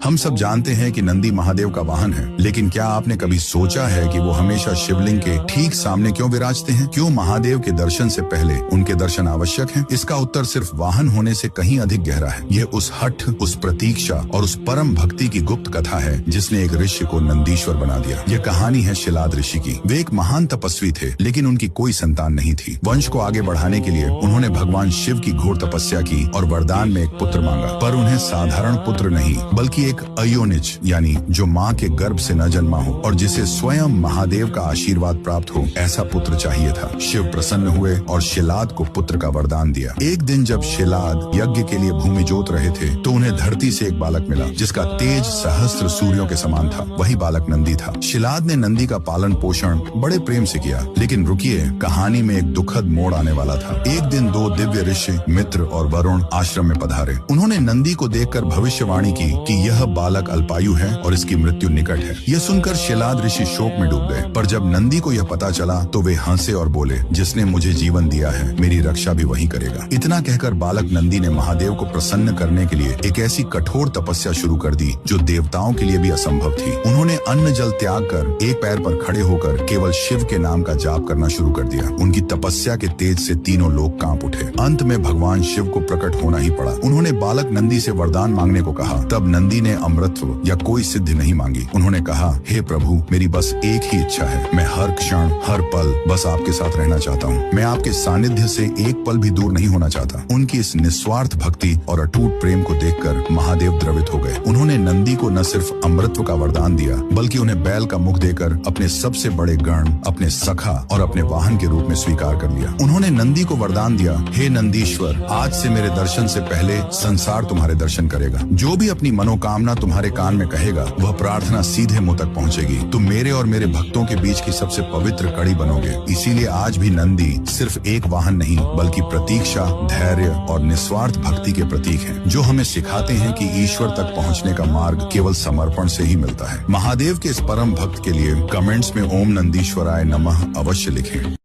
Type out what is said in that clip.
हम सब जानते हैं कि नंदी महादेव का वाहन है, लेकिन क्या आपने कभी सोचा है कि वो हमेशा शिवलिंग के ठीक सामने क्यों विराजते हैं? क्यों महादेव के दर्शन से पहले उनके दर्शन आवश्यक हैं? इसका उत्तर सिर्फ वाहन होने से कहीं अधिक गहरा है। ये उस हठ, उस प्रतीक्षा और उस परम भक्ति की गुप्त कथा है जिसने एक ऋषि को नंदीश्वर बना दिया। यह कहानी है शिलाद ऋषि की। वे एक महान तपस्वी थे, लेकिन उनकी कोई संतान नहीं थी। वंश को आगे बढ़ाने के लिए उन्होंने भगवान शिव की घोर तपस्या की और वरदान में एक पुत्र मांगा, पर उन्हें साधारण पुत्र नहीं बल्कि एक अयोनिज यानी जो माँ के गर्भ से न जन्मा हो और जिसे स्वयं महादेव का आशीर्वाद प्राप्त हो, ऐसा पुत्र चाहिए था। शिव प्रसन्न हुए और शिलाद को पुत्र का वरदान दिया। एक दिन जब शिलाद यज्ञ के लिए भूमि जोत रहे थे तो उन्हें धरती से एक बालक मिला जिसका तेज सहस्त्र सूर्यों के समान था। वही बालक नंदी था। शिलाद ने नंदी का पालन पोषण बड़े प्रेम से किया, लेकिन रुकिए, कहानी में एक दुखद मोड़ आने वाला था। एक दिन दो दिव्य ऋषि मित्र और वरुण आश्रम में पधारे। उन्होंने नंदी को देखकर भविष्यवाणी की कि यह बालक अल्पायु है और इसकी मृत्यु निकट है। यह सुनकर शिलाद ऋषि शोक में डूब गए, पर जब नंदी को यह पता चला तो वे हंसे और बोले, जिसने मुझे जीवन दिया है मेरी रक्षा भी वही करेगा। इतना कहकर बालक नंदी ने महादेव को प्रसन्न करने के लिए एक ऐसी कठोर तपस्या शुरू कर दी जो देवताओं के लिए भी असंभव थी। उन्होंने अन्न जल त्याग कर एक पैर पर खड़े होकर केवल शिव के नाम का जाप करना शुरू कर दिया। उनकी तपस्या के तेज से तीनों लोग कांप उठे। अंत में भगवान शिव को प्रकट होना ही पड़ा। उन्होंने बालक नंदी से वरदान मांगने को कहा। तब नंदी ने अमृतत्व या कोई सिद्धि नहीं मांगी। उन्होंने कहा, हे प्रभु, मेरी बस एक ही इच्छा है। मैं हर क्षण हर पल बस आपके साथ रहना चाहता हूँ। मैं आपके सानिध्य से एक पल भी दूर नहीं होना चाहता। उनकी इस निस्वार्थ भक्ति और अटूट प्रेम को देखकर महादेव द्रवित हो गए। उन्होंने नंदी को न सिर्फ अमृतत्व का वरदान दिया, बल्कि उन्हें बैल का मुख देकर अपने सबसे बड़े गण, अपने सखा और अपने वाहन के रूप में स्वीकार कर लिया। उन्होंने नंदी को वरदान दिया, हे नंदीश्वर, आज से मेरे दर्शन से पहले संसार तुम्हारे दर्शन करेगा। जो भी अपनी मनोकामना तुम्हारे कान में कहेगा, वह प्रार्थना सीधे मुंह तक पहुंचेगी। तुम मेरे और मेरे भक्तों के बीच की सबसे पवित्र कड़ी बनोगे। इसीलिए आज भी नंदी सिर्फ एक वाहन नहीं, बल्कि प्रतीक्षा, धैर्य और निस्वार्थ भक्ति के प्रतीक हैं, जो हमें सिखाते हैं कि ईश्वर तक पहुंचने का मार्ग केवल समर्पण से ही मिलता है। महादेव के इस परम भक्त के लिए कमेंट्स में ओम नंदीश्वराय नमः अवश्य लिखें।